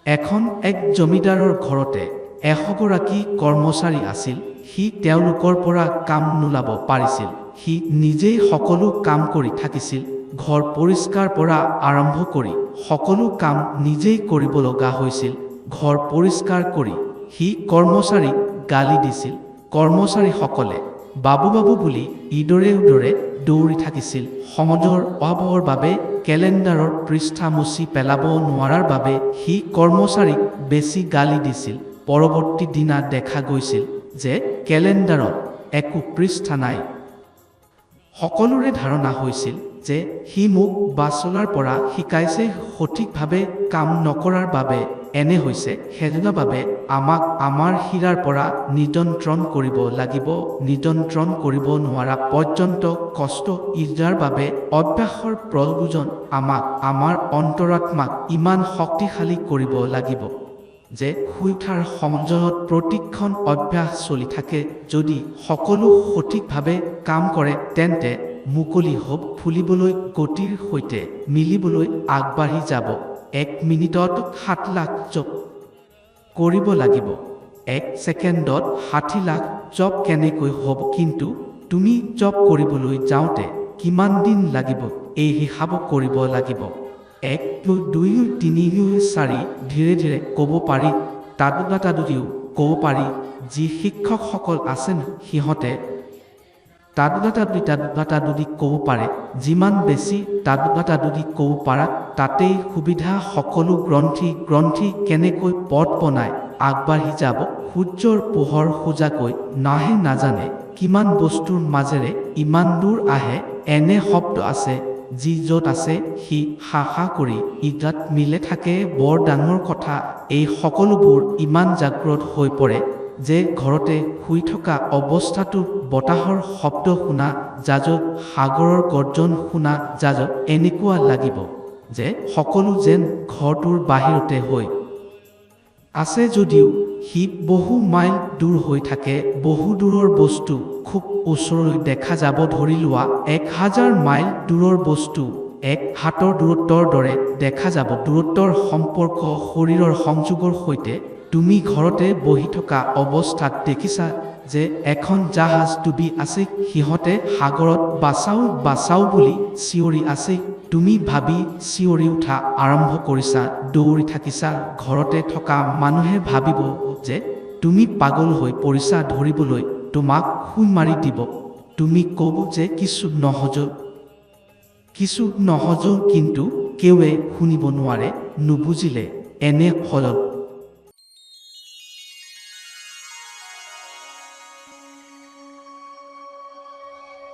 এখন এক জমিদাৰৰ ঘৰতে 100 গৰাকী কৰ্মচাৰী আছিল। সি তেওঁলোকৰ পৰা কাম নোলাব পাৰিছিল। সি নিজেই সকলো কাম কৰি থাকিছিল। ঘৰ পৰিষ্কাৰ পৰা আৰম্ভ কৰি সকলো কাম নিজেই কৰিব লগা হৈছিল। ঘৰ পৰিষ্কাৰ কৰি সি কৰ্মচাৰীক গালি দিছিল। কৰ্মচাৰীসকলে বাবু বাবু বুলি ইদৰে উদৰে দৌৰি থাকিছিল। সমাজৰ অভাৱৰ বাবে কেলেণ্ডাৰৰ পৃষ্ঠা মুচি পেলাব নোৱাৰাৰ বাবে সি কৰ্মচাৰীক বেছি গালি দিছিল। পৰৱৰ্তী দিনা দেখা গৈছিল যে কেলেণ্ডাৰত একো পৃষ্ঠা নাই। সকলোৰে ধাৰণা হৈছিল যে সি মোক বাছলাৰ পৰা শিকাইছে, সঠিকভাৱে কাম নকৰাৰ বাবে এনে হৈছে। সেইদিনাৰ বাবে আমাক আমাৰ হীৰাৰ পৰা নিয়ন্ত্ৰণ কৰিব লাগিব। নিয়ন্ত্ৰণ কৰিব নোৱাৰা পৰ্যন্ত কষ্ট ইয়াৰ বাবে অভ্যাসৰ প্ৰয়োজন। আমাক আমাৰ অন্তৰাত্মাক ইমান শক্তিশালী কৰিব লাগিব যে শুই উঠাৰ সময়ত প্ৰতিক্ষণ অভ্যাস চলি থাকে। যদি সকলো সঠিকভাৱে কাম কৰে তেন্তে মুকলি হ'ব, ফুলিবলৈ, গতিৰ সৈতে মিলিবলৈ আগবাঢ়ি যাব। 1 মিনিটত 7 লাখ জপ কৰিব লাগিব। 1 ছেকেণ্ডত 60 লাখ জপ কেনেকৈ হ'ব? কিন্তু তুমি জপ কৰিবলৈ যাওঁতে কিমান দিন লাগিব এই হিসাব কৰিব লাগিব। 1 2 3 4 ধীৰে ধীৰে ক'ব পাৰি, তাদুদিও ক'ব পাৰি। যি শিক্ষকসকল আছে সিহঁতে তাদুদি ক'ব পাৰে। যিমান বেছি তাদুদি ক'ব পাৰা তাতেই সুবিধা। সকলো গ্ৰন্থি কেনেকৈ পথ বনাই আগবাঢ়ি যাব। সূৰ্যৰ পোহৰ সোজাকৈ নাহে, নাজানে কিমান বস্তুৰ মাজেৰে ইমান দূৰ আহে। এনে শব্দ আছে যি য'ত আছে সি হা কৰি ইদাত মিলে থাকে। বৰ ডাঙৰ কথা। এই সকলোবোৰ ইমান জাগ্ৰত হৈ পৰে যে ঘৰতে শুই থকা অৱস্থাটো বতাহৰ শব্দ শুনা যাজক, সাগৰৰ গৰ্জন শুনা যাজক, এনেকুৱা লাগিব যে সকলো যেন ঘৰটোৰ বাহিৰতে হৈ আছে যদিও সি বহু মাইল দূৰ হৈ থাকে। বহু দূৰৰ বস্তু খুব ওচৰলৈ দেখা যাব। ধৰি লোৱা 1000 মাইল দূৰৰ বস্তু 1 হাতৰ দূৰত্বৰ দৰে দেখা যাব। দূৰত্বৰ সম্পৰ্ক শৰীৰৰ সংযোগৰ সৈতে। তুমি ঘৰতে বহি থকা অৱস্থাত দেখিছা যে এখন জাহাজ ডুবি আছে। সিহঁতে সাগৰত বাচাও বুলি চিঞৰি আছে। তুমি ভাবি চিঞৰি উঠা আৰম্ভ কৰিছা, দৌৰি থাকিছা। ঘৰতে থকা মানুহে ভাবিব যে তুমি পাগল হৈ পৰিছা, ধৰিবলৈ তোমাক শুই মাৰি দিব। তুমি ক'ব যে কিছু নহজ, কিন্তু কেউৱে শুনিব নোৱাৰে। নুবুজিলে এনে ফলত